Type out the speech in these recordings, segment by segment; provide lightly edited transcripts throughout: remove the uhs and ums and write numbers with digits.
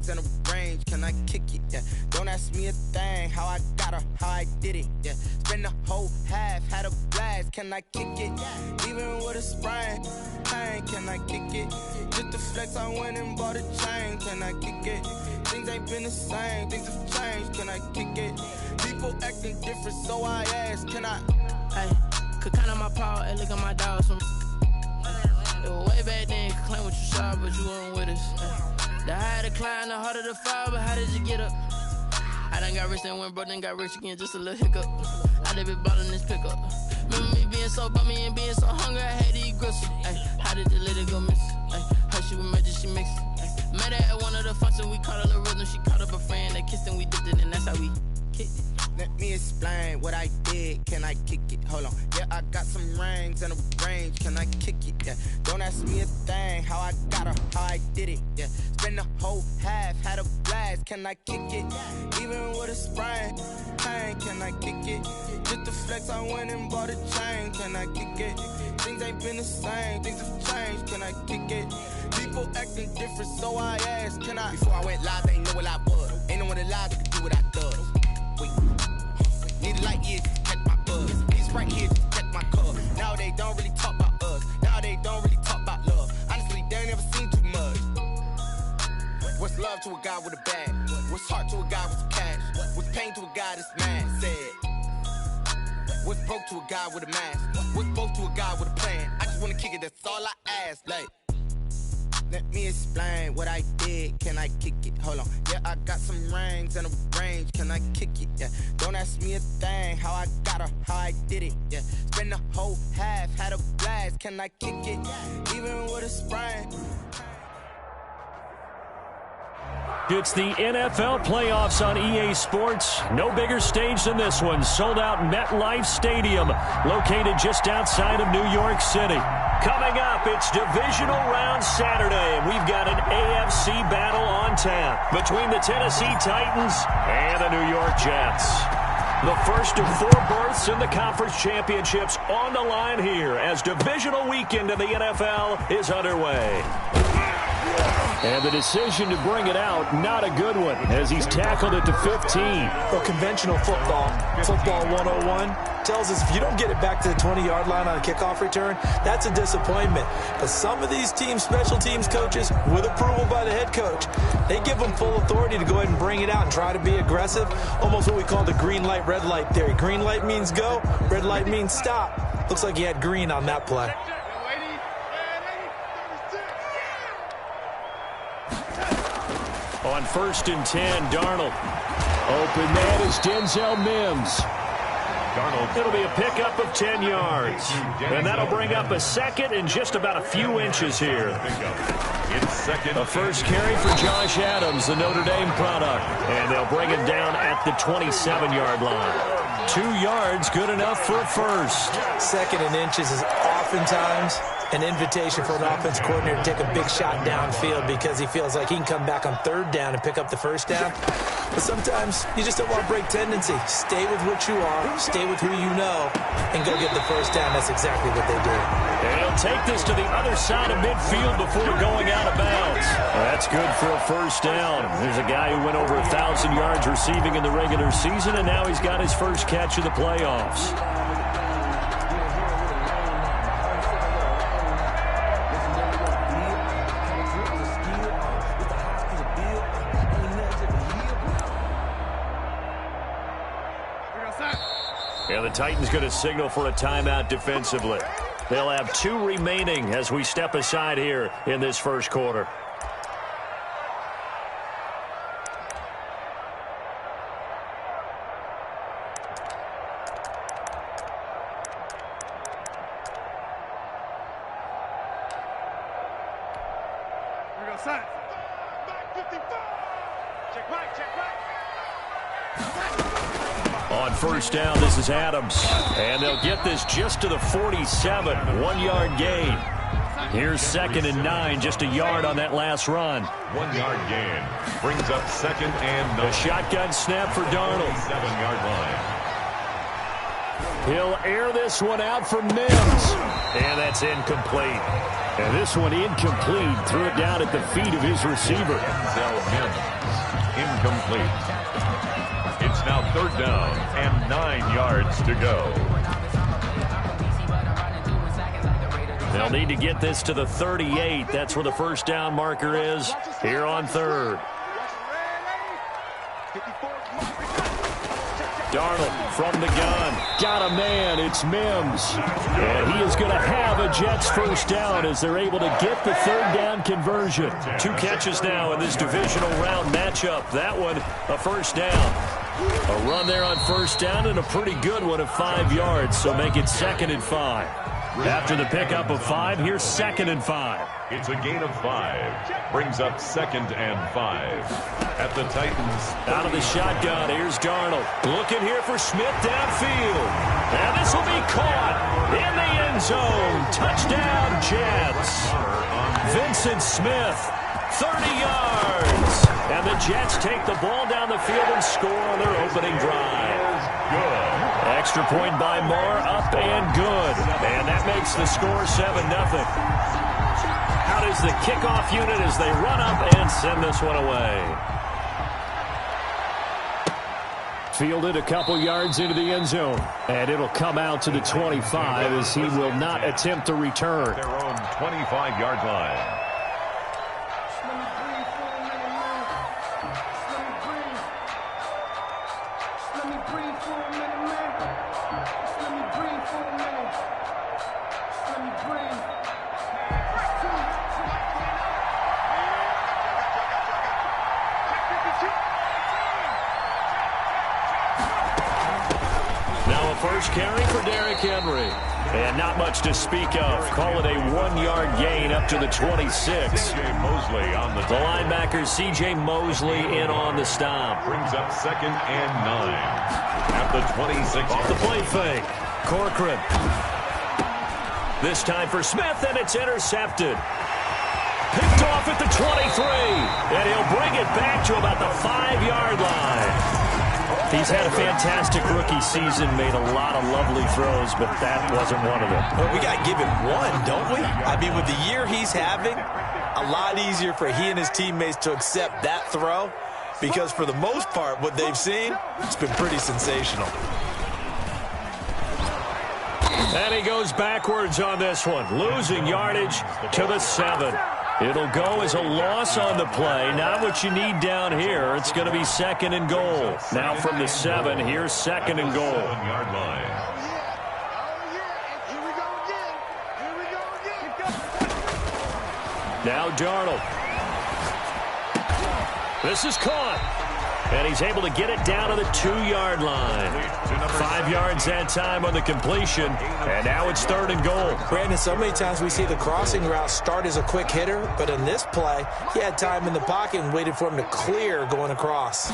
rings in the range, can I kick it? Yeah. Don't ask me a thing, how I got her, how I did it. Yeah. Spend the whole half, had a blast, can I kick it? Even with a sprain, pain, can I kick it? Just the flex, I went and bought a chain, can I kick it? Things ain't been the same, things have changed, can I kick it? People acting different, so I ask, can I? Hey, could count on my power, and look at my dogs from. It was way back then, could claim what you saw, but you weren't with us. The higher the climb, the harder the fall, but how did you get up? I done got rich and went broke, then got rich again, just a little hiccup. I done been ballin' this pickup. Remember me being so bummy and being so hungry, I had to eat gristle. Ay, how did the lady go miss? Ay, how she with magic, she mixed. Met her at one of the functions, we caught a little rhythm, she caught up a friend, they kissed and we dipped it, and that's how we kicked it. Let me explain what I did, can I kick it? Hold on, yeah, I got some rings and a range, can I kick it? Yeah, don't ask me a thing, how I got her, how I did it. Yeah, spend the whole half, had a blast, can I kick it? Even with a sprain, pain, can I kick it? Just the flex, I went and bought a chain, can I kick it? Things ain't been the same, things have changed, can I kick it? People acting different, so I asked, can I? Before I went live, they ain't know what I was. Ain't no one alive that could do what I does. Wait, need a light years to check my buzz. These right here to check my cup. Now they don't really talk about us. Now they don't really talk about love. Honestly, they ain't never seen too much. What's love to a guy with a bag? What's heart to a guy with some cash? What's pain to a guy that's mad? Said. What's broke to a guy with a mask? What's both to a guy with a plan? I just wanna kick it, that's all I ask. Like, let me explain what I did, can I kick it? Hold on, yeah, I got some rings and a range, can I kick it? Yeah, don't ask me a thing, how I got her, how I did it. Yeah, spend the whole half, had a blast, can I kick it? Even with a sprain. It's the NFL playoffs on EA Sports. No bigger stage than this one. Sold out MetLife Stadium, located just outside of New York City. Coming up, it's divisional round Saturday, and we've got an AFC battle on tap between the Tennessee Titans and the New York Jets. The first of 4 berths in the conference championships on the line here as divisional weekend in the NFL is underway. And the decision to bring it out, not a good one, as he's tackled it to 15. Well, conventional football 101, tells us if you don't get it back to the 20-yard line on a kickoff return, that's a disappointment. But some of these teams, special teams coaches, with approval by the head coach, they give them full authority to go ahead and bring it out and try to be aggressive, almost what we call the green light, red light theory. Green light means go, red light means stop. Looks like he had green on that play. On 1st and 10, Darnold. Open man is Denzel Mims. Darnold. It'll be a pickup of 10 yards. And that'll bring up a second and just about a few inches here. A first carry for Josh Adams, the Notre Dame product. And they'll bring him down at the 27-yard line. 2 yards, good enough for a first. Second and inches is oftentimes an invitation for an offense coordinator to take a big shot downfield because he feels like he can come back on 3rd down and pick up the first down. But sometimes you just don't want to break tendency. Stay with what you are, stay with who you know, and go get the first down. That's exactly what they do. And he'll take this to the other side of midfield before going out of bounds. That's good for a first down. There's a guy who went over 1,000 yards receiving in the regular season, and now he's got his first catch of the playoffs. And the Titans going to signal for a timeout defensively. They'll have 2 remaining as we step aside here in this first quarter. Here we go, side. Back 55. Check right. On first down, this is Adams. And they'll get this just to the 47. 1-yard gain. Here's 2nd and 9, just a yard on that last run. 1-yard gain. Brings up 2nd and 9. A shotgun snap for Darnold. 7-yard line. He'll air this one out for Mims. And that's incomplete. And this one incomplete. Threw it down at the feet of his receiver. Denzel Mims. incomplete. It's now 3rd down and 9 yards to go. They'll need to get this to the 38. That's where the first down marker is here on 3rd. Darnold from the gun. Got a man. It's Mims. And he is going to have a Jets first down as they're able to get the 3rd down conversion. 2 catches now in this divisional round matchup. That one, a first down. A run there on first down and a pretty good one of 5 yards. So make it 2nd and 5. After the pickup of 5, here's 2nd and 5. It's a gain of 5. Brings up 2nd and 5. At the Titans. Out of the shotgun, here's Darnold. Looking here for Smith downfield. And this will be caught in the end zone. Touchdown, Jets. Vincent Smith, 30 yards. And the Jets take the ball down the field and score on their opening drive. Good. Extra point by Moore, up and good. And that makes the score 7-0. Out is the kickoff unit as they run up and send this one away. Fielded a couple yards into the end zone. And it'll come out to the 25 as he will not attempt to return. Their own 25-yard line. First carry for Derrick Henry. And not much to speak of. Call it a 1-yard gain up to the 26. C.J. Mosley on the linebacker, C.J. Mosley, in on the stop. Brings up 2nd and 9. At the 26. Off the play fake. Corcoran. This time for Smith, and it's intercepted. Picked off at the 23. And he'll bring it back to about the 5-yard line. He's had a fantastic rookie season, made a lot of lovely throws, but that wasn't one of them. Well, we got to give him one, don't we? I mean, with the year he's having, a lot easier for he and his teammates to accept that throw because for the most part, what they've seen, it's been pretty sensational. And he goes backwards on this one, losing yardage to the 7. It'll go as a loss on the play. Not what you need down here. It's going to be 2nd and goal. Now from the 7, here's 2nd and goal. 7-yard line. Now Darnold. This is caught. And he's able to get it down to the 2-yard line. 5 yards that time on the completion. And now it's 3rd and goal. Brandon, so many times we see the crossing route start as a quick hitter, but in this play, he had time in the pocket and waited for him to clear going across.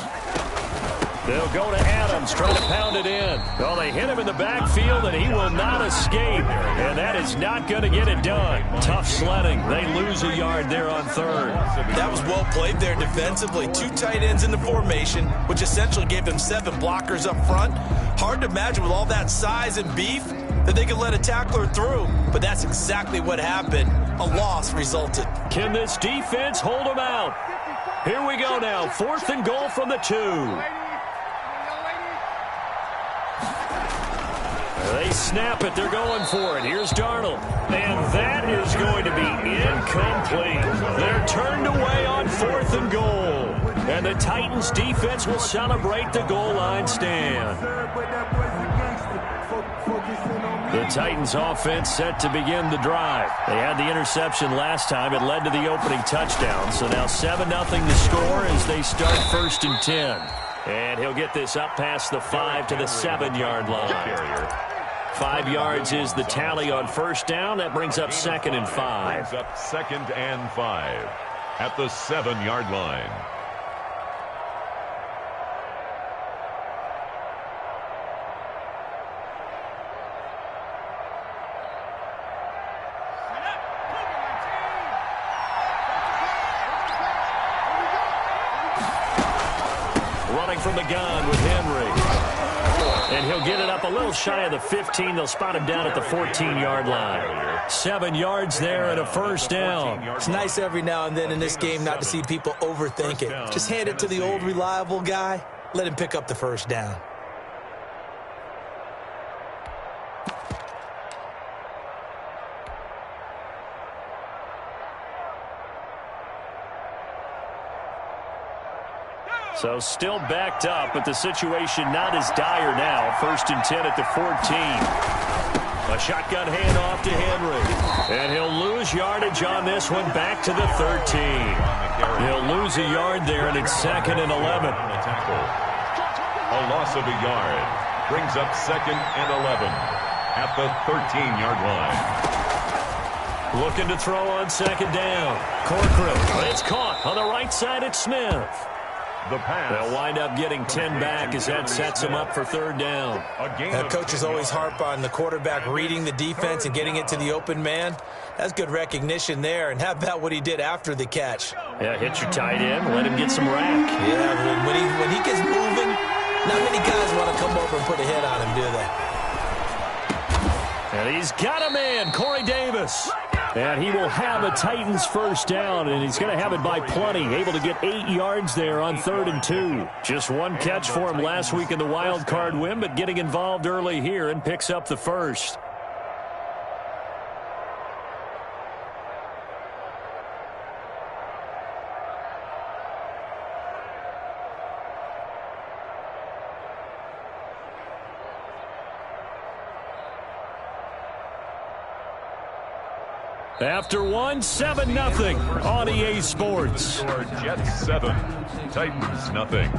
They'll go to Adams, trying to pound it in. Well, they hit him in the backfield, and he will not escape. And that is not going to get it done. Tough sledding. They lose a yard there on 3rd. That was well played there defensively. 2 tight ends in the formation, which essentially gave them 7 blockers up front. Hard to imagine with all that size and beef that they could let a tackler through. But that's exactly what happened. A loss resulted. Can this defense hold them out? Here we go now. 4th and goal from the 2. They snap it. They're going for it. Here's Darnold. And that is going to be incomplete. They're turned away on 4th and goal. And the Titans defense will celebrate the goal line stand. The Titans offense set to begin the drive. They had the interception last time. It led to the opening touchdown. So now 7-0 the score as they start 1st and 10. And he'll get this up past the 5 to the 7-yard line. 5 yards is the tally on first down. That brings up 2nd and 5. Brings up 2nd and 5 at the 7-yard line. Running from the gun with Henry. And he'll get it up a little shy of the 15. They'll spot him down at the 14-yard line. 7 yards there and a first down. It's nice every now and then in this game not to see people overthink it. Just hand it to the old reliable guy. Let him pick up the first down. So still backed up, but the situation not as dire now. 1st and 10 at the 14. A shotgun handoff to Henry. And he'll lose yardage on this one back to the 13. He'll lose a yard there, and it's 2nd and 11. A loss of a yard brings up 2nd and 11 at the 13-yard line. Looking to throw on 2nd down. Corcoran. It's caught on the right side at Smith. The pass. They'll wind up getting 10 back as that sets him up for 3rd down. Coaches always harp on the quarterback reading the defense and getting it to the open man. That's good recognition there. And how about what he did after the catch? Yeah, hit your tight end, let him get some rack. Yeah, when he gets moving, not many guys want to come over and put a hit on him, do they? And he's got a man, Corey Davis. And he will have a Titans first down, and he's going to have it by plenty. Able to get 8 yards there on 3rd and 2. Just one catch for him last week in the wild card win, but getting involved early here and picks up the first. After 1, 7-0 on EA Sports. Jets 7, Titans nothing.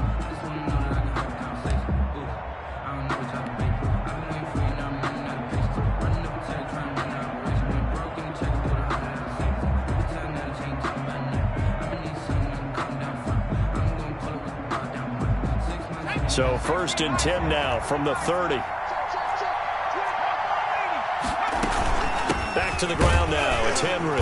So 1st and 10 now from the 30. Back to the ground now. It's Henry.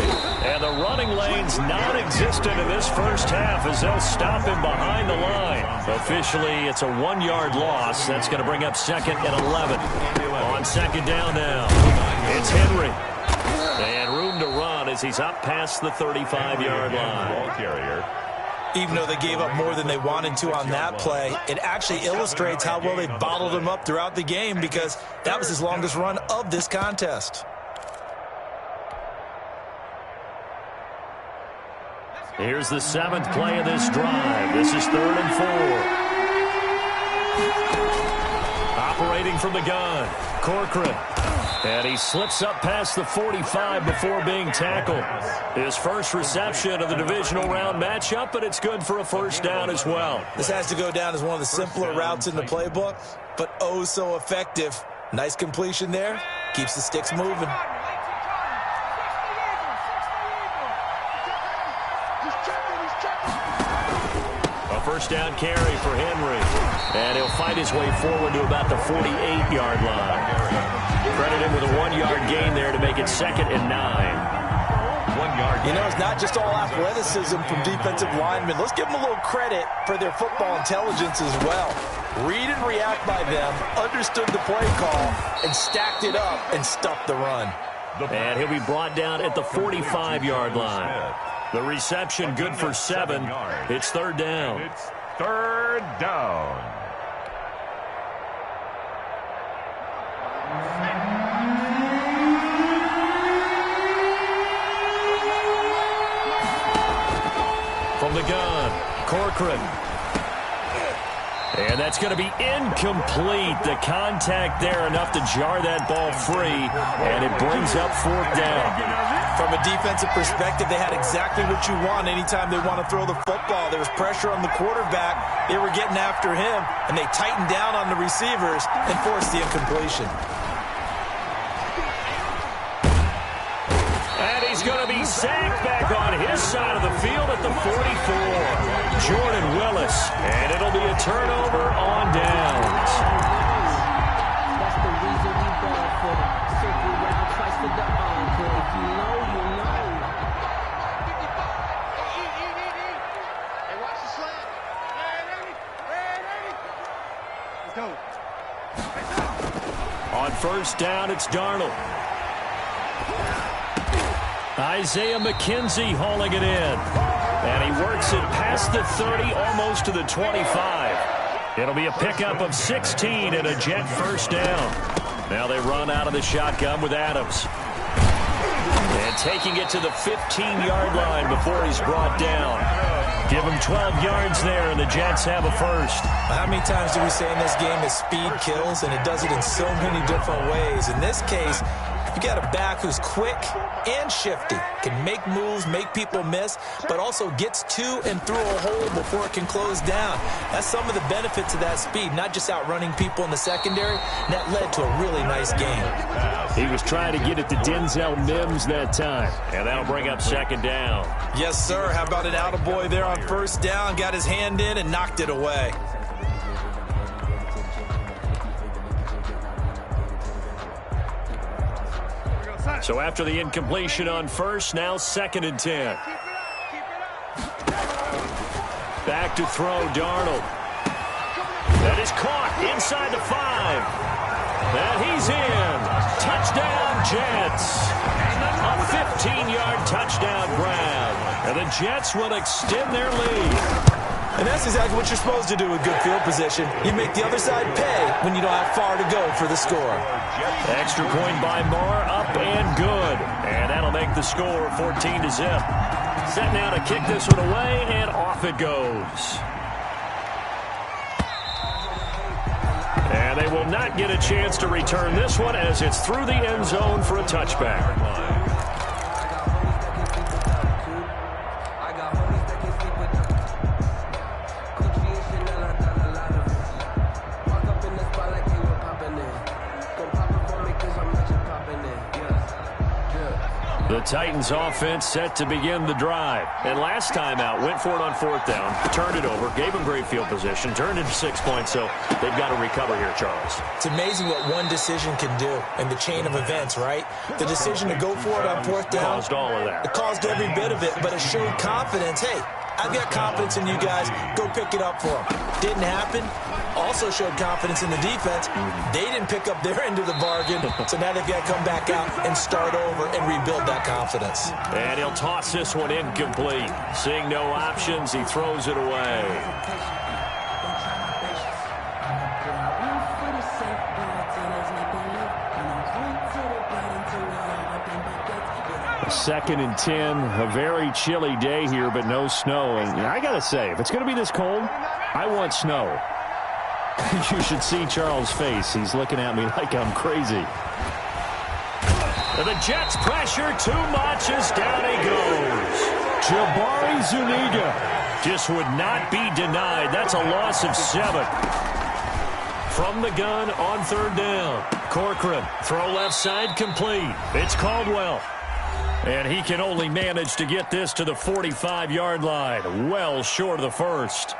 And the running lane's non-existent in this first half as they'll stop him behind the line. Officially, it's a 1-yard loss. That's going to bring up 2nd and 11. On 2nd down now, it's Henry. And room to run as he's up past the 35-yard line. Ball carrier. Even though they gave up more than they wanted to on that play, it actually illustrates how well they bottled him up throughout the game because that was his longest run of this contest. Here's the 7th play of this drive. This is 3rd and 4. Operating from the gun, Corcoran. And he slips up past the 45 before being tackled. His first reception of the divisional round matchup, but it's good for a first down as well. This has to go down as one of the simpler routes in the playbook, but oh so effective. Nice completion there. Keeps the sticks moving. First down carry for Henry. And he'll fight his way forward to about the 48-yard line. Credit him with a 1-yard gain there to make it 2nd and 9. 1 yard. You know, it's not just all athleticism from defensive linemen. Let's give them a little credit for their football intelligence as well. Read and react by them, understood the play call, and stacked it up and stuffed the run. And he'll be brought down at the 45-yard line. The reception good for 7. It's 3rd down. It's 3rd down. From the gun, Corcoran. And that's going to be incomplete. The contact there enough to jar that ball free, and it brings up 4th down. From a defensive perspective, they had exactly what you want anytime they want to throw the football. There was pressure on the quarterback. They were getting after him, and they tightened down on the receivers and forced the incompletion. And he's going to be sacked back on his side of the field at the 44. Jordan Willis, and it'll be a turnover on downs. That's the reason we ball for them. Circle round twice for the encore. If you know, you know. Hey, watch the slant. Let's go. On first down, it's Darnold. Isaiah McKenzie hauling it in. And he works it past the 30, almost to the 25. It'll be a pickup of 16 and a Jet first down. Now they run out of the shotgun with Adams. And taking it to the 15-yard line before he's brought down. Give him 12 yards there, and the Jets have a first. How many times do we say in this game that speed kills, and it does it in so many different ways? In this case, you got a back who's quick and shifty, can make moves, make people miss, but also gets to and through a hole before it can close down. That's some of the benefits of that speed, not just outrunning people in the secondary. And that led to a really nice game. He was trying to get it to Denzel Mims that time, and that'll bring up second down. Yes, sir. How about an attaboy there on first down? Got his hand in and knocked it away. So after the incompletion on first, now 2nd and 10. Back to throw, Darnold. That is caught inside the 5. And he's in. Touchdown, Jets. A 15-yard touchdown grab. And the Jets will extend their lead. And that's exactly what you're supposed to do with good field position. You make the other side pay when you don't have far to go for the score. Extra point by Moore, up and good. And that'll make the score 14-0. Set now to kick this one away, and off it goes. And they will not get a chance to return this one as it's through the end zone for a touchback. The Titans offense set to begin the drive. And last time out, went for it on 4th down, turned it over, gave them great field position, turned it to 6 points, so they've got to recover here, Charles. It's amazing what one decision can do in the chain of events, right? The decision to go for it on 4th down. Caused all of that. It caused every bit of it, but it showed confidence. Hey, I've got confidence in you guys. Go pick it up for them. Didn't happen. Also showed confidence in the defense. They didn't pick up their end of the bargain, so now they've got to come back out and start over and rebuild that confidence. And he'll toss this one incomplete. Seeing no options, he throws it away. 2nd and 10, a very chilly day here, but no snow. And I got to say, if it's going to be this cold, I want snow. You should see Charles' face. He's looking at me like I'm crazy. And the Jets pressure too much as down he goes. Jabari Zuniga just would not be denied. That's a loss of 7. From the gun on 3rd down. Corcoran, throw left side complete. It's Caldwell. And he can only manage to get this to the 45-yard line. Well short of the first.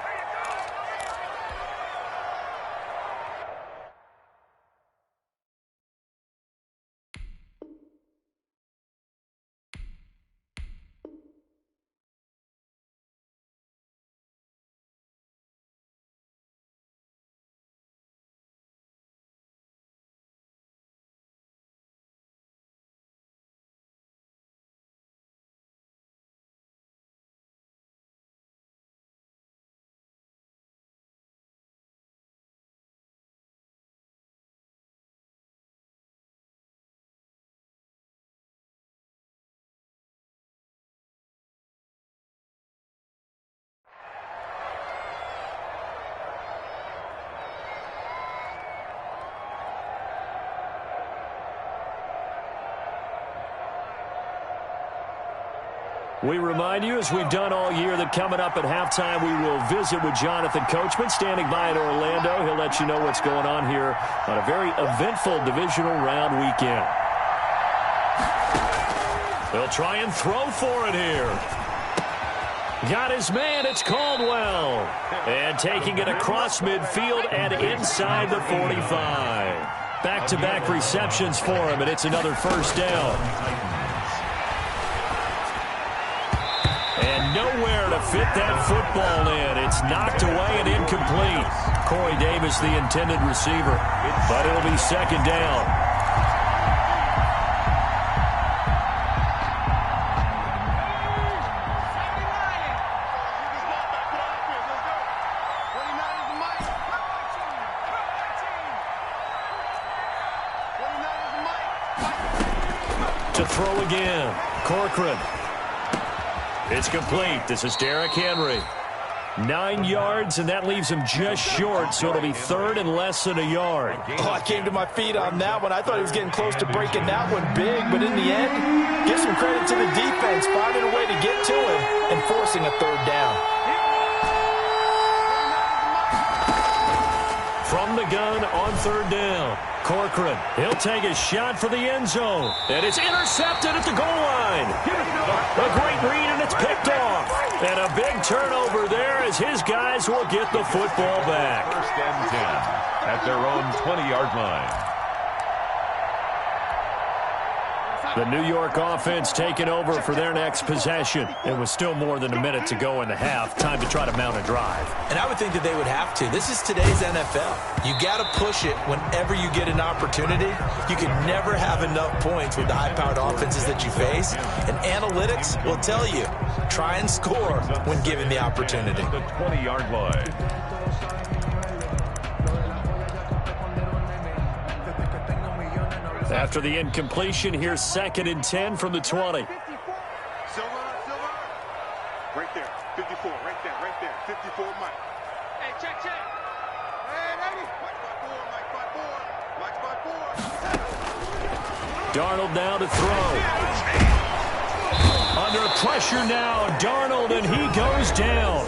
We remind you, as we've done all year, that coming up at halftime, we will visit with Jonathan Coachman, standing by in Orlando. He'll let you know what's going on here on a very eventful divisional round weekend. They'll try and throw for it here. Got his man, it's Caldwell. And taking it across midfield and inside the 45. Back-to-back receptions for him, and it's another first down. And nowhere to fit that football in. It's knocked away and incomplete. Corey Davis, the intended receiver, but it'll be second down. To throw again. Corcoran. It's complete. This is Derrick Henry. 9 yards, and that leaves him just short, so it'll be third and less than a yard. Oh, I came to my feet on that one. I thought he was getting close to breaking that one big, but in the end, give some credit to the defense, finding a way to get to him and forcing a third down. From the gun on third down. Corcoran, he'll take a shot for the end zone. And it's intercepted at the goal line. A great read, and it's picked off. And a big turnover there as his guys will get the football back. First and 10 at their own 20-yard line. The New York offense taking over for their next possession. It was still more than a minute to go in the half. Time to try to mount a drive. And I would think that they would have to. This is today's NFL. You got to push it whenever you get an opportunity. You can never have enough points with the high-powered offenses that you face. And analytics will tell you, try and score when given the opportunity. The 20-yard line. After the incompletion, here's second and 10 from the 20. Silver. Right there. 54. Right there. 54, Mike. Hey, check. Hey, ready? Watch my board. Darnold now to throw. Under pressure now, Darnold, and he goes down.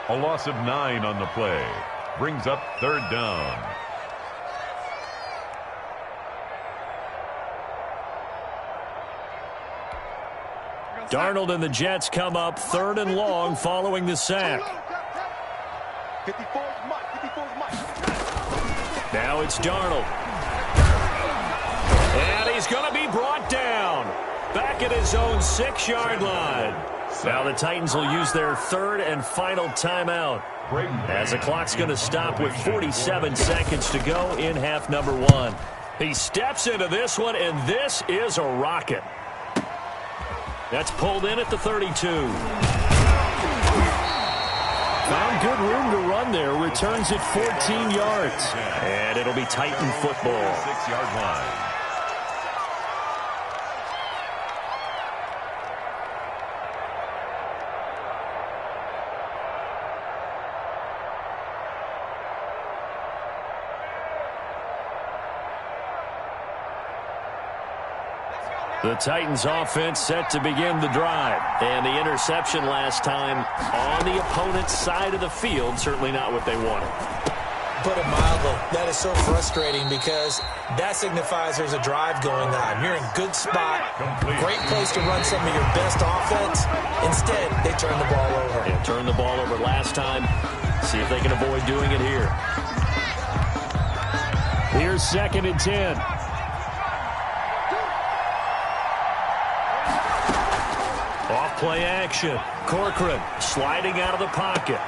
A loss of 9 on the play. Brings up third down. Darnold and the Jets come up third and long following the sack. 54's Mike. Now it's Darnold. And he's going to be brought down. Back at his own 6-yard line. Now the Titans will use their third and final timeout, as the clock's going to stop with 47 seconds to go in half number 1. He steps into this one, and this is a rocket. That's pulled in at the 32. Found good room to run there. Returns it 14 yards. And it'll be Titan football. 6-yard line. The Titans offense set to begin the drive. And the interception last time on the opponent's side of the field. Certainly not what they wanted. Put it mildly, that is so frustrating because that signifies there's a drive going on. You're in good spot, great place to run some of your best offense. Instead, they turn the ball over. Yeah, turned the ball over last time. See if they can avoid doing it here. Here's second and 10. Off-play action. Corcoran sliding out of the pocket.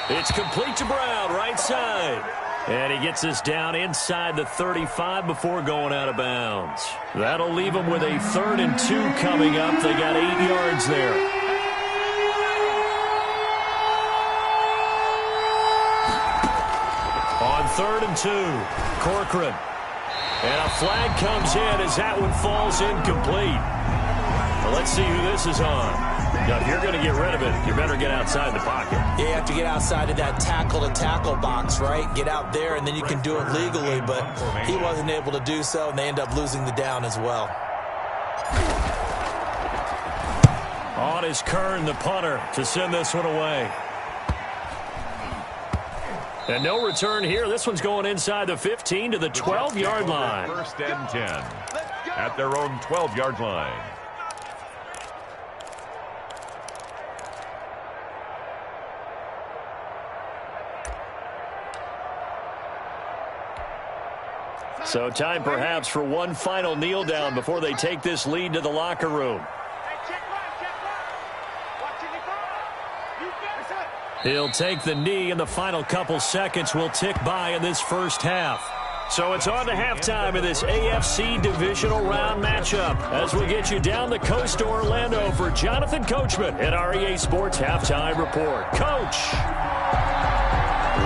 It's complete to Brown, right side. And he gets this down inside the 35 before going out of bounds. That'll leave him with a 3rd and 2 coming up. They got 8 yards there. On 3rd and 2, Corcoran. And a flag comes in as that one falls incomplete. Well, let's see who this is on. Now, if you're going to get rid of it, you better get outside the pocket. Yeah, you have to get outside of that tackle-to-tackle box, right? Get out there, and then you can do it legally, but he wasn't able to do so, and they end up losing the down as well. On is Kern, the punter, to send this one away. And no return here. This one's going inside the 15 to the 12-yard line. 1st and 10 at their own 12-yard line. So time perhaps for one final kneel down before they take this lead to the locker room. He'll take the knee, and the final couple seconds will tick by in this first half. So it's on to halftime of this AFC divisional round matchup as we get you down the coast to Orlando for Jonathan Coachman at our EA Sports Halftime Report. Coach,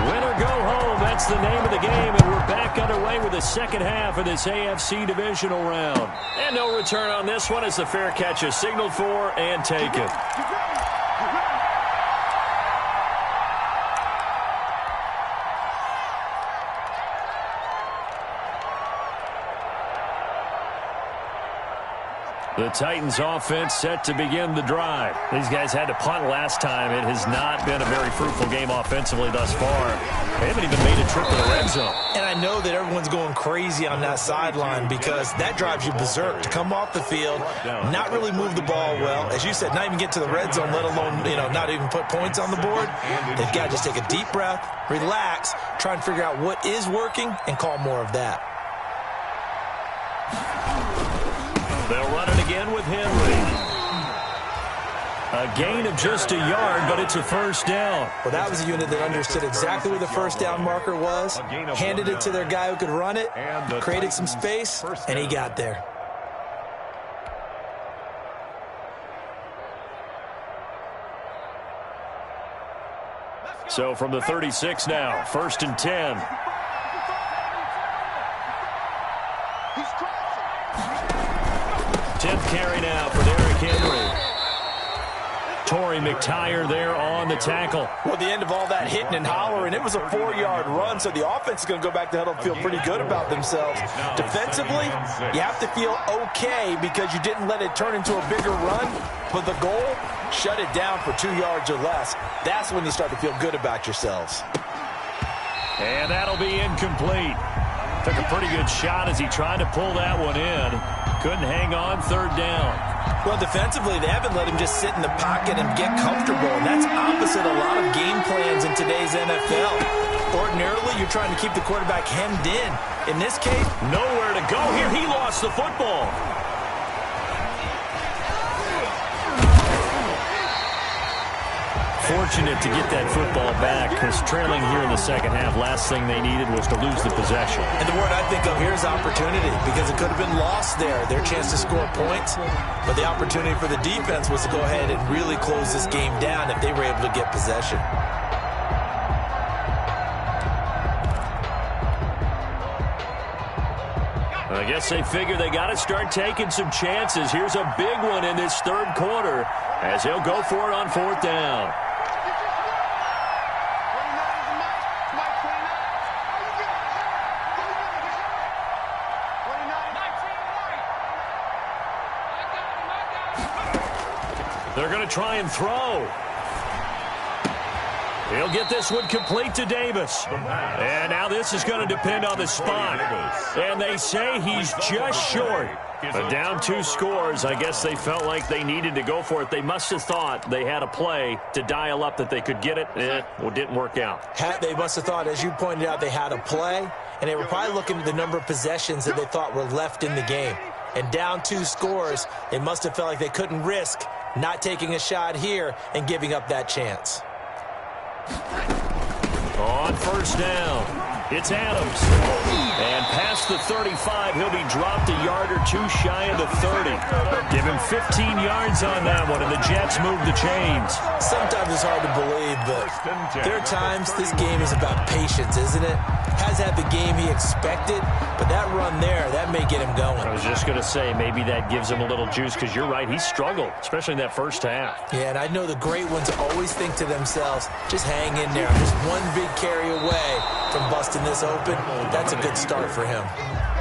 win or go home, that's the name of the game, and we're back underway with the second half of this AFC divisional round. And no return on this one as the fair catch is signaled for and taken. The Titans offense set to begin the drive. These guys had to punt last time. It has not been a very fruitful game offensively thus far. They haven't even made a trip to the red zone. And I know that everyone's going crazy on that sideline because that drives you berserk to come off the field, not really move the ball well. As you said, not even get to the red zone, let alone, not even put points on the board. They've got to just take a deep breath, relax, try and figure out what is working and call more of that. They'll run it again with Henry. A gain of just a yard, but it's a first down. Well, that was a unit that understood exactly where the first down marker was, handed it to their guy who could run it, created some space, and he got there. So from the 36 now, 1st and 10. Carry now for Derrick Henry. Torrey McTyer there on the tackle. Well, the end of all that hitting and hollering, it was a 4-yard run, so the offense is going to go back to huddle and feel pretty good about themselves. Defensively, you have to feel okay because you didn't let it turn into a bigger run, but the goal, shut it down for 2 yards or less. That's when you start to feel good about yourselves. And that'll be incomplete. Took a pretty good shot as he tried to pull that one in. Couldn't hang on, 3rd down. Well, defensively, they haven't let him just sit in the pocket and get comfortable. And that's opposite a lot of game plans in today's NFL. Ordinarily, you're trying to keep the quarterback hemmed in. In this case, nowhere to go here. He lost the football. Fortunate to get that football back because trailing here in the second half, last thing they needed was to lose the possession. And the word I think of here is opportunity because it could have been lost there, their chance to score points. But the opportunity for the defense was to go ahead and really close this game down if they were able to get possession. I guess they figure they got to start taking some chances. Here's a big one in this 3rd quarter as they'll go for it on 4th down. They're going to try and throw. He'll get this one complete to Davis. And now this is going to depend on the spot. And they say he's just short. But down 2 scores, I guess they felt like they needed to go for it. They must have thought they had a play to dial up that they could get it. It didn't work out. They must have thought, as you pointed out, they had a play. And they were probably looking at the number of possessions that they thought were left in the game. And down 2 scores, they must have felt like they couldn't risk not taking a shot here and giving up that chance. On 1st down, it's Adams. And past the 35, he'll be dropped a yard or 2 shy of the 30. Give him 15 yards on that one, and the Jets move the chains. Sometimes it's hard to believe, but there are times this game is about patience, isn't it? Has had the game he expected, but that run there, that may get him going. I was just going to say, maybe that gives him a little juice, because you're right, he struggled, especially in that first half. Yeah, and I know the great ones always think to themselves, just hang in there. Just one big carry away from busting this open. That's a good start for him.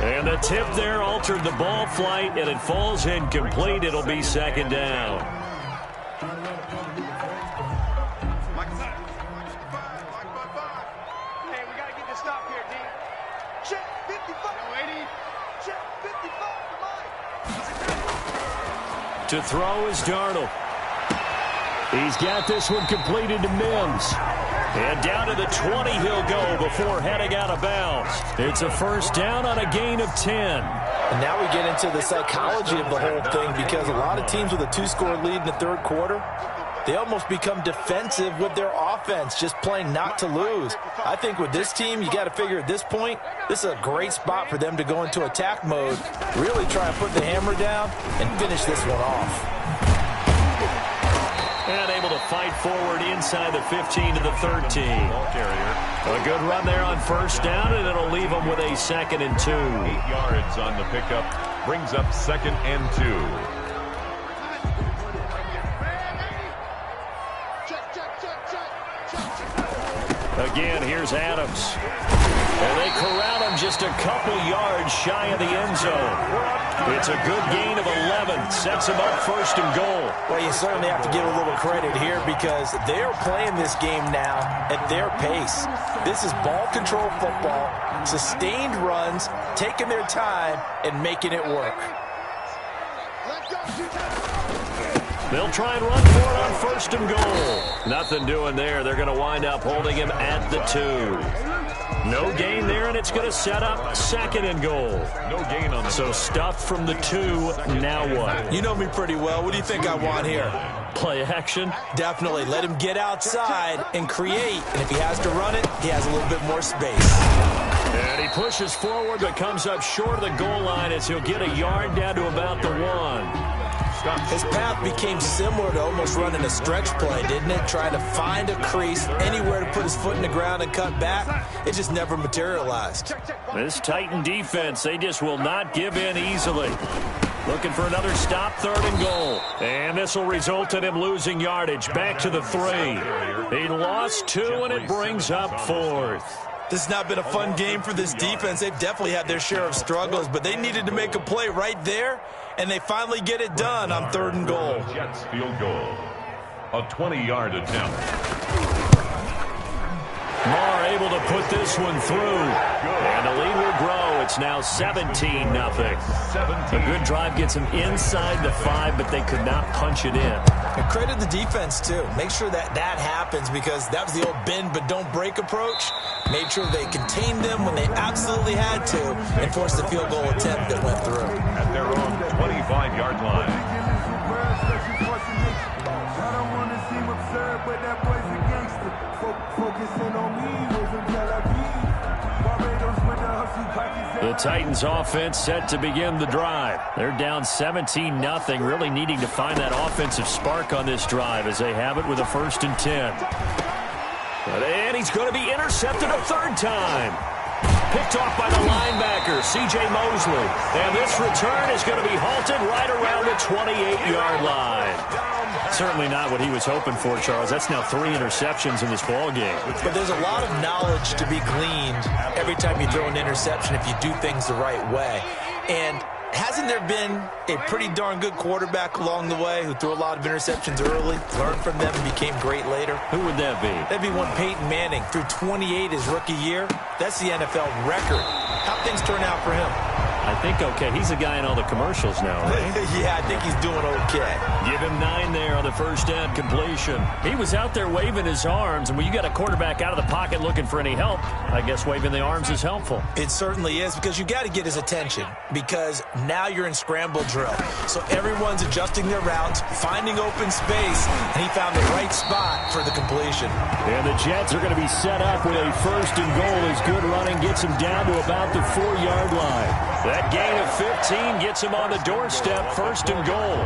And the tip there altered the ball flight, and it falls incomplete. It'll be 2nd down. To throw is Darnold. He's got this one completed to Mims. And down to the 20 he'll go before heading out of bounds. It's a 1st down on a gain of 10. And now we get into the psychology of the whole thing because a lot of teams with a 2-score lead in the 3rd quarter, They almost become defensive with their offense, just playing not to lose. I think with this team, you got to figure at this point, this is a great spot for them to go into attack mode, really try and put the hammer down and finish this one off. And able to fight forward inside the 15 to the 13. A good run there on first down, and it'll leave them with a 2nd and 2. 8 yards on the pickup. Brings up 2nd and 2. Again, here's Adams. And they corral him just a couple yards shy of the end zone. It's a good gain of 11. Sets him up 1st and goal. Well, you certainly have to give a little credit here because they're playing this game now at their pace. This is ball control football, sustained runs, taking their time, and making it work. They'll try and run for it on 1st and goal. Nothing doing there. They're going to wind up holding him at the 2. No gain there, and it's going to set up 2nd and goal. No gain on the So stuffed from the 2. Now what? You know me pretty well. What do you think I want here? Play action? Definitely. Let him get outside and create. And if he has to run it, he has a little bit more space. And he pushes forward but comes up short of the goal line as he'll get a yard down to about the 1. His path became similar to almost running a stretch play, didn't it? Trying to find a crease, anywhere to put his foot in the ground and cut back. It just never materialized. This Titan defense, they just will not give in easily. Looking for another stop, 3rd and goal. And this will result in him losing yardage. Back to the 3. He lost 2, and it brings up 4th. This has not been a fun game for this defense. They've definitely had their share of struggles, but they needed to make a play right there, and they finally get it done on 3rd and goal. Jets field goal. A 20-yard attempt. Marr able to put this one through. And the lead will grow. It's now 17-0. A good drive gets them inside the 5, but they could not punch it in. And credit the defense, too. Make sure that happens because that was the old bend but don't break approach. Made sure they contained them when they absolutely had to and forced the field goal attempt that went through. At their own 25-yard line. I don't want to seem absurd, but that boy's a gangster. Focusing on me wasn't Tel Aviv. Barbados with the hustle pockets. The Titans offense set to begin the drive. They're down 17-0, really needing to find that offensive spark on this drive as they have it with a 1st and 10. And he's going to be intercepted a 3rd time. Picked off by the linebacker, C.J. Mosley. And this return is going to be halted right around the 28-yard line. Certainly not what he was hoping for, Charles. That's now 3 interceptions in this ball game. But there's a lot of knowledge to be gleaned every time you throw an interception if you do things the right way. And hasn't there been a pretty darn good quarterback along the way who threw a lot of interceptions early, learned from them, and became great later? Who would that be? That'd be one Peyton Manning. Threw 28 his rookie year. That's the NFL record. How'd things turn out for him? I think okay. He's a guy in all the commercials now, right? Yeah, I think he's doing okay. Give him 9 there on the first down completion. He was out there waving his arms, and when you got a quarterback out of the pocket looking for any help, I guess waving the arms is helpful. It certainly is because you got to get his attention because now you're in scramble drill. So everyone's adjusting their routes, finding open space, and he found the right spot for the completion. And the Jets are going to be set up with a 1st and goal as good running gets him down to about the 4-yard line. That gain of 15 gets him on the doorstep, 1st and goal.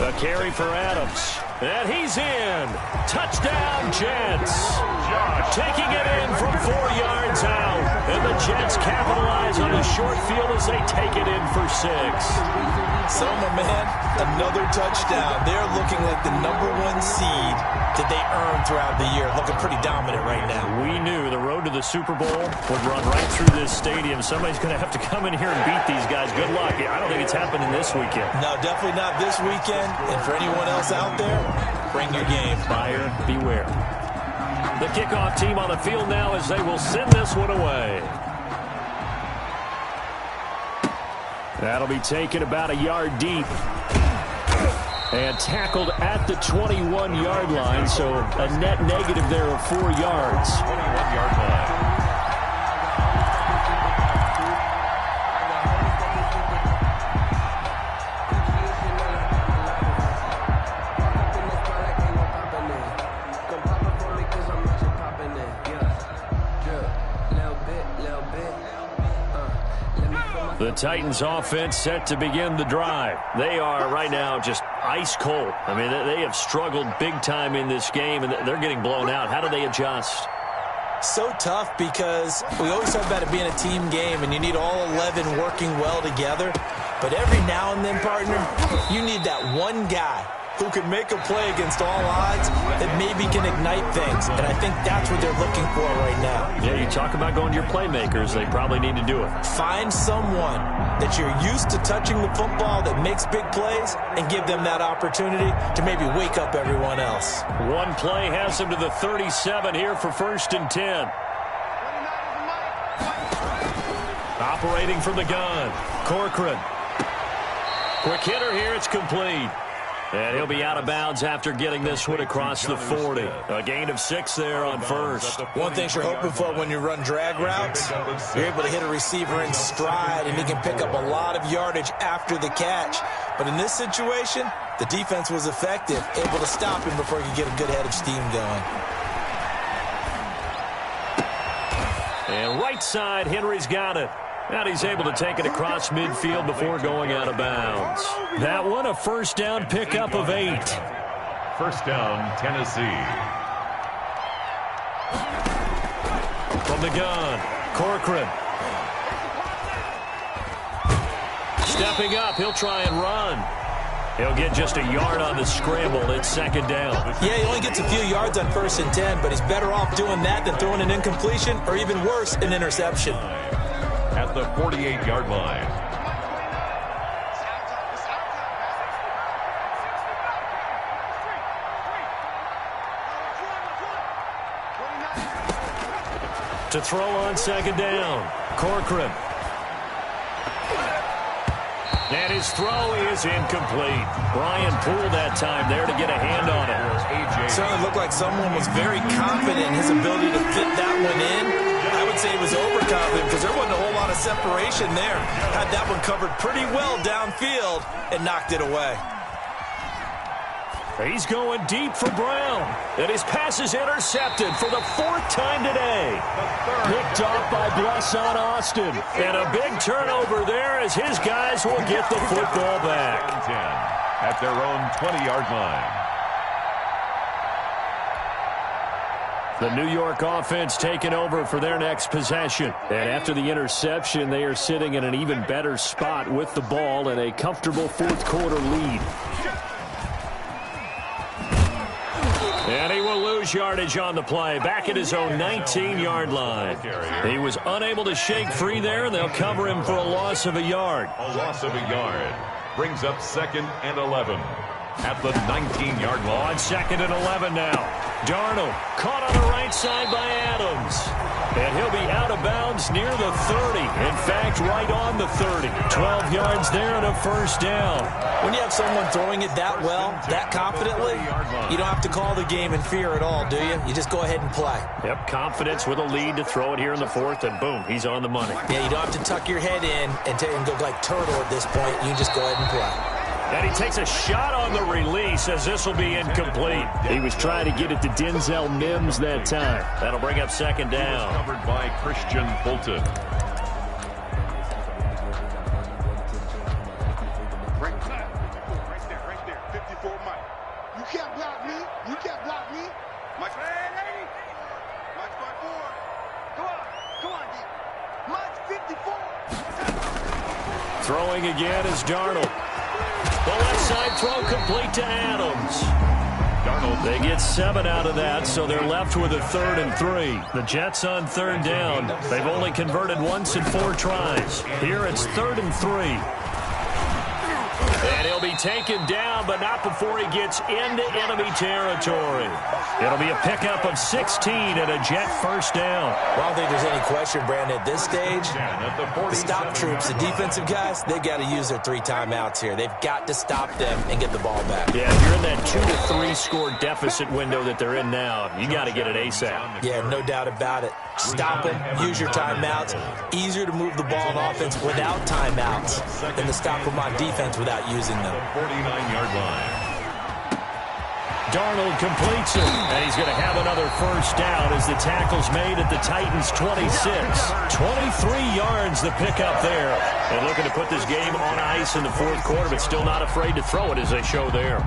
A carry for Adams. And he's in. Touchdown, Jets. Taking it in from 4 yards out. And the Jets capitalize on the short field as they take it in for 6. So, my man, another touchdown. They're looking like the #1 seed that they earned throughout the year. Looking pretty dominant right now. We knew the road to the Super Bowl would run right through this stadium. Somebody's going to have to come in here and beat these guys. Good luck. I don't think it's happening this weekend. No, definitely not this weekend. And for anyone else out there, bring your game. Buyer beware. The kickoff team on the field now as they will send this one away. That'll be taken about a yard deep. And tackled at the 21-yard line, so a net negative there of 4 yards. 21-yard line. The Titans offense set to begin the drive. They are right now just ice cold. I mean, they have struggled big time in this game, and they're getting blown out. How do they adjust? So tough because we always talk about it being a team game, and you need all 11 working well together. But every now and then, partner, you need that one guy who can make a play against all odds that maybe can ignite things. And I think that's what they're looking for right now. Yeah, you talk about going to your playmakers. They probably need to do it. Find someone that you're used to touching the football that makes big plays and give them that opportunity to maybe wake up everyone else. One play has them to the 37 here for 1st and 10. Operating from the gun, Corcoran. Quick hitter here, it's complete. And he'll be out of bounds after getting this one across the 40. A gain of 6 there on first. One thing you're hoping for when you run drag routes, you're able to hit a receiver in stride, and he can pick up a lot of yardage after the catch. But in this situation, the defense was effective, able to stop him before he could get a good head of steam going. And right side, Henry's got it. And he's able to take it across midfield before going out of bounds. That one, a first down pickup of 8. First down, Tennessee. From the gun, Corcoran. Stepping up, he'll try and run. He'll get just a yard on the scramble. It's 2nd down. Yeah, he only gets a few yards on 1st and 10, but he's better off doing that than throwing an incompletion or even worse, an interception. At the 48-yard line. To throw on 2nd down, Corcoran. And his throw is incomplete. Brian pulled that time there to get a hand on it. Certainly looked like someone was very confident in his ability to fit that one in. I would say he was overconfident because there wasn't a whole lot of separation there. Had that one covered pretty well downfield and knocked it away. He's going deep for Brown. And his pass is intercepted for the 4th time today. Picked off by Blesson Austin. And a big turnover there as his guys will get the football back. At their own 20-yard line. The New York offense taking over for their next possession. And after the interception, they are sitting in an even better spot with the ball and a comfortable 4th quarter lead. And he will lose yardage on the play. Back at his own 19-yard line. He was unable to shake free there, and they'll cover him for a loss of a yard. A loss of a yard. Brings up 2nd and 11. At the 19-yard line. On 2nd and 11 now. Darnold caught on the right side by Adams. And he'll be out of bounds near the 30. In fact, right on the 30. 12 yards there and a 1st down. When you have someone throwing it that well, that confidently, you don't have to call the game in fear at all, do you? You just go ahead and play. Yep, confidence with a lead to throw it here in the 4th, and boom, he's on the money. Yeah, you don't have to tuck your head in and go like turtle at this point. You just go ahead and play. And he takes a shot on the release as this will be incomplete. He was trying to get it to Denzel Mims that time. That'll bring up 2nd down. Covered by Christian Fulton. Right there. 54 Mike. You can't block me. Mike, Mike 54. Come on, D. Mike 54. Throwing again is Darnold. The left side throw complete to Adams. Darnold. They get 7 out of that, so they're left with a 3rd and 3. The Jets on 3rd down. They've only converted once in 4 tries. Here it's 3rd and 3. And he'll be taken down, but not before he gets into enemy territory. It'll be a pickup of 16 and a Jet first down. Well, I don't think there's any question, Brandon, at this stage, the stop troops, the defensive guys, they've got to use their 3 timeouts here. They've got to stop them and get the ball back. Yeah, if you're in that 2 to 3 score deficit window that they're in now, you got to get it ASAP. Yeah, no doubt about it. Stop them, use your timeouts. Easier to move the ball on offense without timeouts than to stop them on defense without using them. 49-yard line. Darnold completes it, and he's going to have another first down as the tackle's made at the Titans' 26. 23 yards the pickup there. And looking to put this game on ice in the fourth quarter, but still not afraid to throw it as they show there.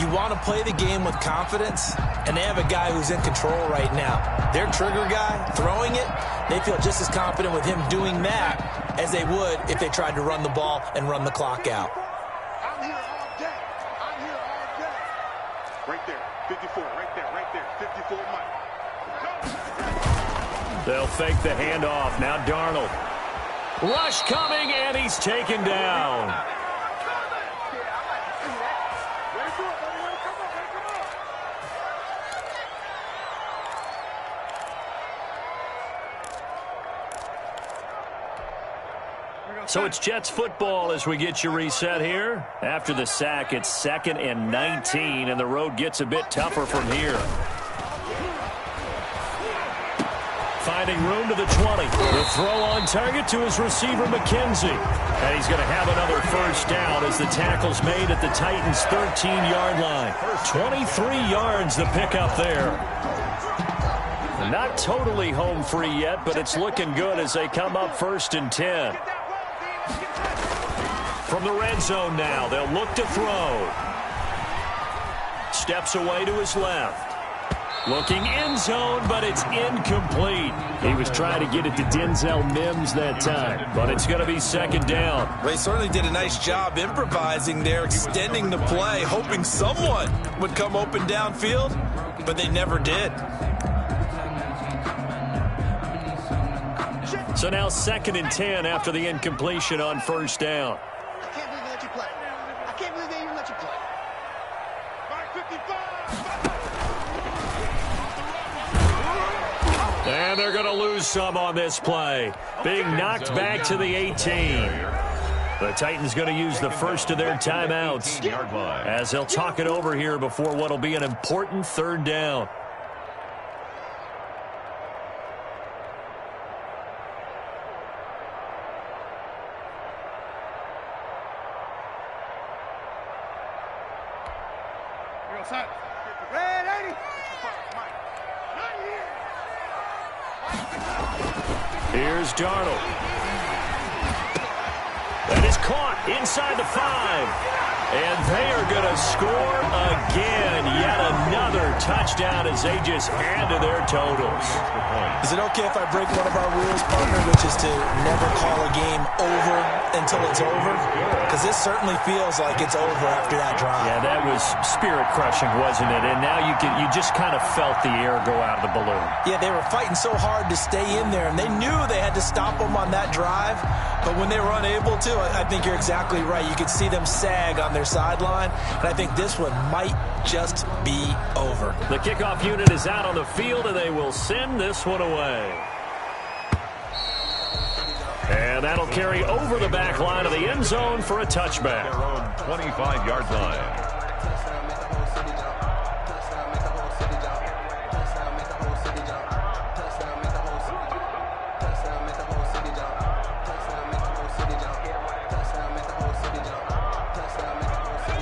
You want to play the game with confidence, and they have a guy who's in control right now. Their trigger guy, throwing it, they feel just as confident with him doing that as they would if they tried to run the ball and run the clock out. I'm here all day. I'm here all day. Right there, 54, right there, 54 Mike. They'll fake the handoff. Now Darnold. Rush coming, and he's taken down. So it's Jets football as we get you reset here. After the sack, it's 2nd and 19, and the road gets a bit tougher from here. Finding room to the 20. The throw on target to his receiver, McKenzie. And he's going to have another first down as the tackle's made at the Titans' 13-yard line. 23 yards the pickup there. Not totally home free yet, but it's looking good as they come up 1st and 10. From the red zone now, they'll look to throw. Steps away to his left. Looking end zone, but it's incomplete. He was trying to get it to Denzel Mims that time, but it's going to be 2nd down. Well, he certainly did a nice job improvising there, extending the play, hoping someone would come open downfield, but they never did. So now 2nd and 10 after the incompletion on first down. I can't believe they let you play. I can't believe they even let you play. Mark 55. And they're going to lose some on this play. Being knocked back to the 18. The Titans going to use the first of their timeouts as they'll talk it over here before what will be an important 3rd down. Here's Darnold. That is caught inside the 5. And they are going to score again. Yet another touchdown as they just add to their totals. Is it okay if I break one of our rules, partner, which is to never call a game over until it's over? Because this certainly feels like it's over after that drive. Yeah, that was spirit-crushing, wasn't it? And now you just kind of felt the air go out of the balloon. Yeah, they were fighting so hard to stay in there, and they knew they had to stop them on that drive. But when they were unable to, I think you're exactly right. You could see them sag on their sideline, and I think this one might just be over. The kickoff unit is out on the field, and they will send this one away. And that'll carry over the back line of the end zone for a touchback. Their own 25-yard line.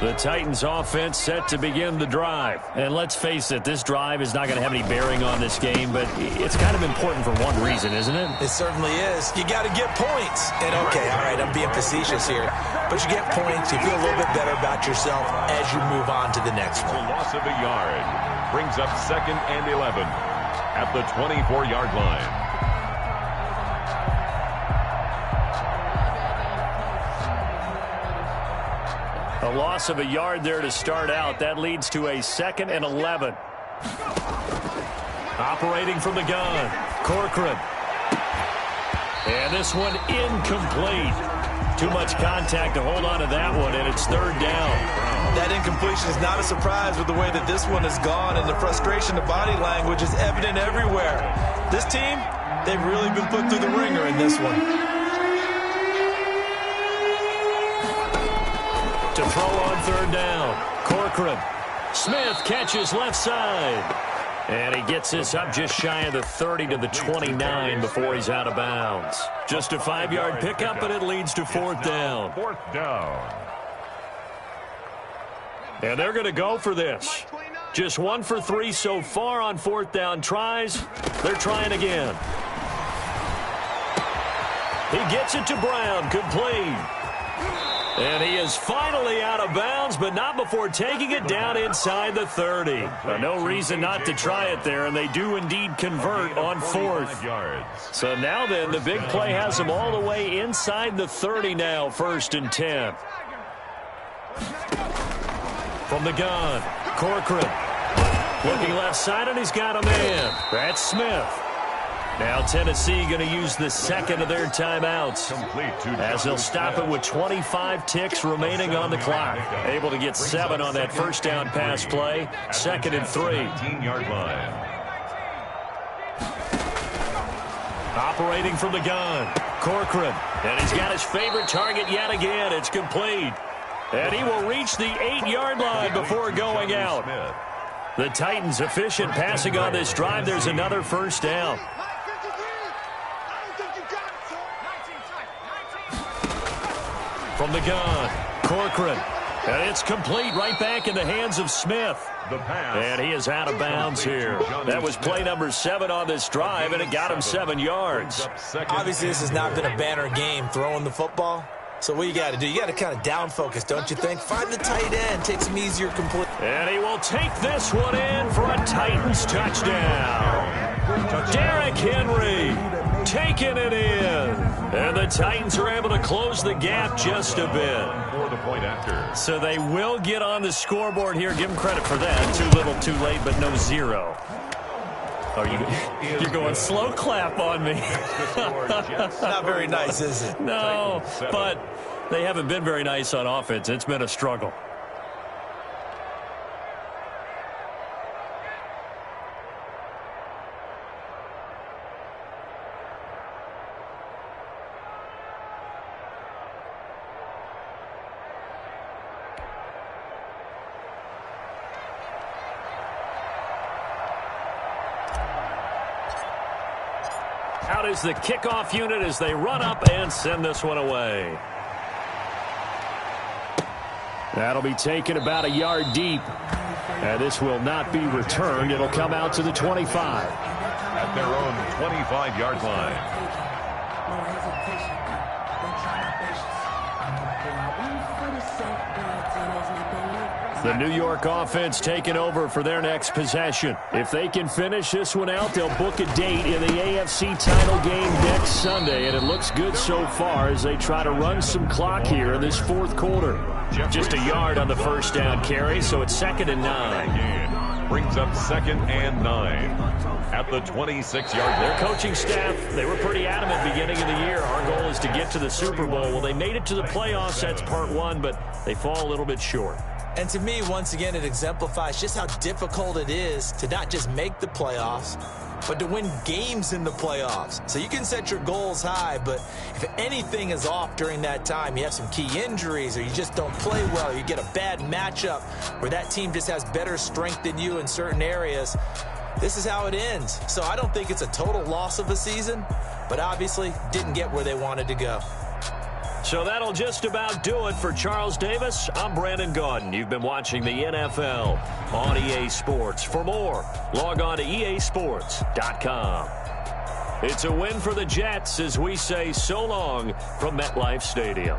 The Titans offense set to begin the drive. And let's face it, this drive is not going to have any bearing on this game, but it's kind of important for one reason, isn't it? It certainly is. You got to get points. And okay, all right, I'm being facetious here, but you get points, you feel a little bit better about yourself as you move on to the next one. A loss of a yard brings up 2nd and 11 at the 24-yard line. A loss of a yard there to start out. That leads to a 2nd and 11. Operating from the gun, Corcoran. And this one incomplete. Too much contact to hold on to that one, and it's third down. That incompletion is not a surprise with the way that this one has gone, and the frustration of body language is evident everywhere. This team, they've really been put through the ringer in this one. To throw on third down, Corcoran. Smith catches left side. And he gets this up just shy of the 30 to the 29 before he's out of bounds. Just a 5-yard pickup, and it leads to fourth down. Fourth down. And they're going to go for this. Just 1 for 3 so far on fourth down tries. They're trying again. He gets it to Brown, complete. And he is finally out of bounds, but not before taking it down inside the 30. No reason not to try it there, and they do indeed convert on fourth. So now then, the big play has them all the way inside the 30 now, 1st and 10. From the gun, Corcoran. Looking left side, and he's got a man. That's Smith. Now Tennessee going to use the second of their timeouts as they'll stop it with 25 ticks remaining on the clock. Able to get 7 on that first down pass play. 2nd and 3. 17-yard line. Operating from the gun, Corcoran. And he's got his favorite target yet again. It's complete. And he will reach the 8-yard line before going out. The Titans efficient passing on this drive. There's another first down. From the gun, Corcoran. And it's complete right back in the hands of Smith. And he is out of bounds here. That was play number 7 on this drive, and it got him 7 yards. Obviously, this has not been a banner game throwing the football. So what you got to do, you got to kind of down focus, don't you think? Find the tight end, take some easier complete. And he will take this one in for a Titans touchdown. Derrick Henry taking it in. And the Titans are able to close the gap just a bit. For the point after. So they will get on the scoreboard here. Give them credit for that. Too little, too late, but no 0. Oh, you're going slow clap on me. Not very nice, is it? No, but they haven't been very nice on offense. It's been a struggle. Out is the kickoff unit as they run up and send this one away. That'll be taken about a yard deep. And this will not be returned. It'll come out to the 25. At their own 25-yard line. The New York offense taking over for their next possession. If they can finish this one out, they'll book a date in the AFC title game next Sunday. And it looks good so far as they try to run some clock here in this fourth quarter. Just a yard on the first down carry, so it's 2nd and 9. Brings up 2nd and 9 at the 26-yard line. Their coaching staff, they were pretty adamant beginning of the year. Our goal is to get to the Super Bowl. Well, they made it to the playoffs. That's part 1, but they fall a little bit short. And to me, once again, it exemplifies just how difficult it is to not just make the playoffs, but to win games in the playoffs. So you can set your goals high, but if anything is off during that time, you have some key injuries or you just don't play well, or you get a bad matchup where that team just has better strength than you in certain areas, this is how it ends. So I don't think it's a total loss of a season, but obviously didn't get where they wanted to go. So that'll just about do it for Charles Davis. I'm Brandon Gaudin. You've been watching the NFL on EA Sports. For more, log on to easports.com. It's a win for the Jets as we say so long from MetLife Stadium.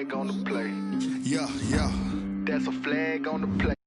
flag on the play. Yeah, yeah. That's a flag on the play.